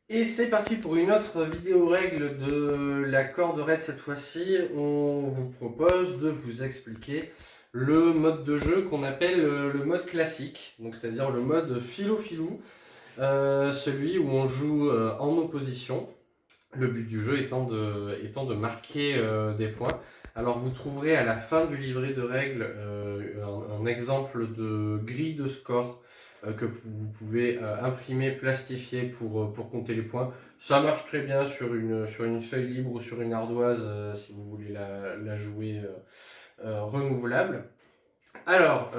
Et c'est parti pour une autre vidéo règle de la corde raide. Cette fois-ci, on vous propose de vous expliquer le mode de jeu qu'on appelle le mode classique, donc c'est-à-dire le mode philo-filou, celui où on joue en opposition. Le but du jeu étant de marquer des points. Alors vous trouverez à la fin du livret de règles un exemple de grille de score que vous pouvez imprimer, plastifier pour compter les points. Ça marche très bien sur une feuille libre ou sur une ardoise si vous voulez la jouer renouvelable. Alors,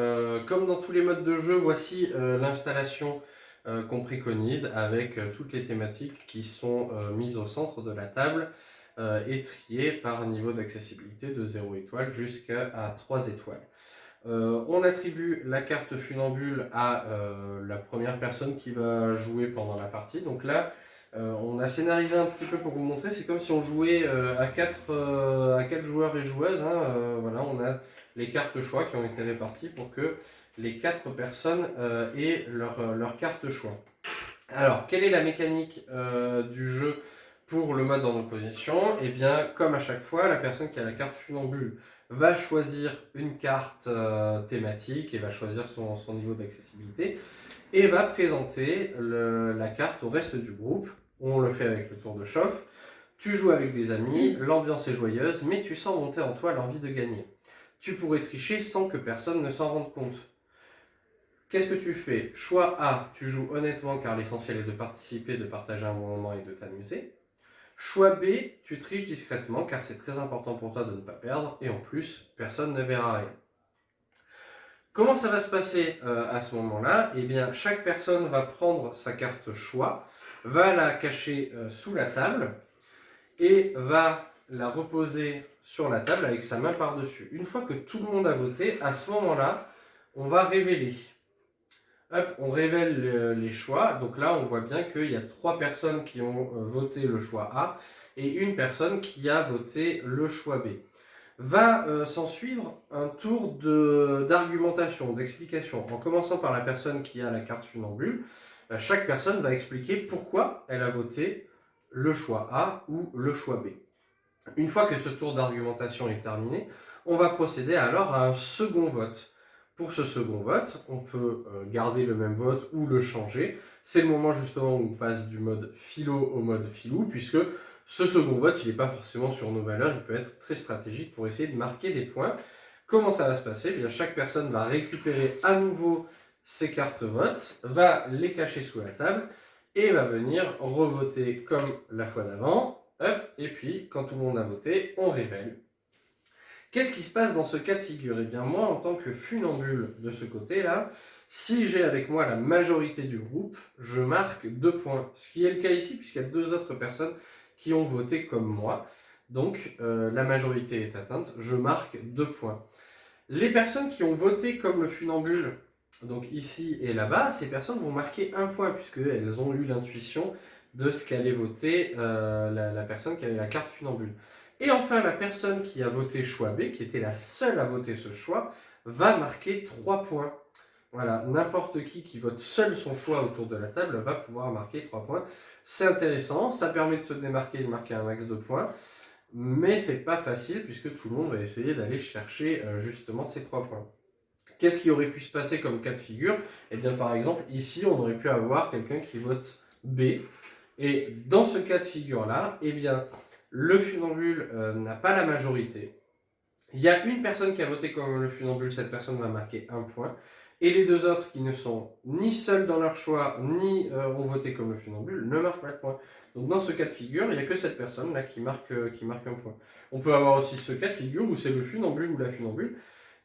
comme dans tous les modes de jeu, voici l'installation qu'on préconise avec toutes les thématiques qui sont mises au centre de la table et triées par niveau d'accessibilité de 0 étoile jusqu'à 3 étoiles. On attribue la carte funambule à la première personne qui va jouer pendant la partie. Donc là, on a scénarisé un petit peu pour vous montrer. C'est comme si on jouait à 4 joueurs et joueuses. Voilà, on a les cartes choix qui ont été réparties pour que les 4 personnes aient leur carte choix. Alors, quelle est la mécanique du jeu pour le mode en opposition? Eh bien, comme à chaque fois, la personne qui a la carte funambule va choisir une carte thématique et va choisir son niveau d'accessibilité et va présenter la carte au reste du groupe. On le fait avec le tour de chauffe. Tu joues avec des amis, l'ambiance est joyeuse, mais tu sens monter en toi l'envie de gagner. Tu pourrais tricher sans que personne ne s'en rende compte. Qu'est-ce que tu fais? Choix A, tu joues honnêtement car l'essentiel est de participer, de partager un bon moment et de t'amuser. Choix B, tu triches discrètement car c'est très important pour toi de ne pas perdre et en plus, personne ne verra rien. Comment ça va se passer à ce moment-là? Eh bien, chaque personne va prendre sa carte choix, va la cacher sous la table et va la reposer sur la table avec sa main par-dessus. Une fois que tout le monde a voté, à ce moment-là, on va révéler. Hop, on révèle les choix. Donc là, on voit bien qu'il y a 3 personnes qui ont voté le choix A et une personne qui a voté le choix B. Va s'en suivre un tour d'argumentation, d'explication. En commençant par la personne qui a la carte funambule, chaque personne va expliquer pourquoi elle a voté le choix A ou le choix B. Une fois que ce tour d'argumentation est terminé, on va procéder alors à un second vote. Pour ce second vote, on peut garder le même vote ou le changer. C'est le moment justement où on passe du mode philo au mode filou, puisque ce second vote, il n'est pas forcément sur nos valeurs, il peut être très stratégique pour essayer de marquer des points. Comment ça va se passer? Eh bien, chaque personne va récupérer à nouveau ses cartes vote, va les cacher sous la table et va venir revoter comme la fois d'avant. Hop, et puis quand tout le monde a voté, on révèle. Qu'est-ce qui se passe dans ce cas de figure? Eh bien moi, en tant que funambule de ce côté-là, si j'ai avec moi la majorité du groupe, je marque 2 points. Ce qui est le cas ici, puisqu'il y a 2 autres personnes qui ont voté comme moi. Donc la majorité est atteinte, je marque 2 points. Les personnes qui ont voté comme le funambule, donc ici et là-bas, ces personnes vont marquer 1 point, puisqu'elles ont eu l'intuition de ce qu'allait voter la personne qui avait la carte funambule. Et enfin, la personne qui a voté choix B, qui était la seule à voter ce choix, va marquer 3 points. Voilà, n'importe qui vote seul son choix autour de la table va pouvoir marquer 3 points. C'est intéressant, ça permet de se démarquer et de marquer un max de points, mais c'est pas facile puisque tout le monde va essayer d'aller chercher justement ces 3 points. Qu'est-ce qui aurait pu se passer comme cas de figure? Eh bien, par exemple, ici, on aurait pu avoir quelqu'un qui vote B. Et dans ce cas de figure-là, eh bien, le funambule n'a pas la majorité. Il y a une personne qui a voté comme le funambule, cette personne va marquer 1 point. Et les 2 autres qui ne sont ni seuls dans leur choix, ni ont voté comme le funambule, ne marquent pas de point. Donc dans ce cas de figure, il n'y a que cette personne-là qui marque un point. On peut avoir aussi ce cas de figure où c'est le funambule ou la funambule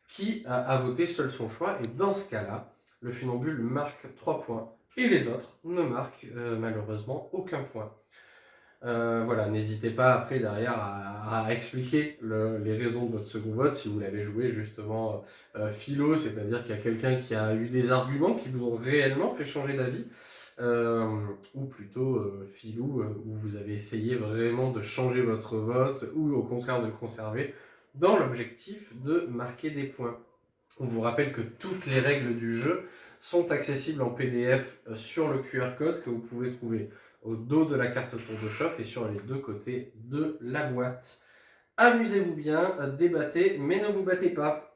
qui a voté seul son choix. Et dans ce cas-là, le funambule marque 3 points. Et les autres ne marquent malheureusement aucun point. Voilà, n'hésitez pas après derrière à expliquer les raisons de votre second vote si vous l'avez joué justement philo, c'est-à-dire qu'il y a quelqu'un qui a eu des arguments qui vous ont réellement fait changer d'avis, ou plutôt filou, où vous avez essayé vraiment de changer votre vote ou au contraire de le conserver dans l'objectif de marquer des points. On vous rappelle que toutes les règles du jeu sont accessibles en PDF sur le QR code que vous pouvez trouver au dos de la carte tour de chauffe et sur les deux côtés de la boîte. Amusez-vous bien, débattez, mais ne vous battez pas.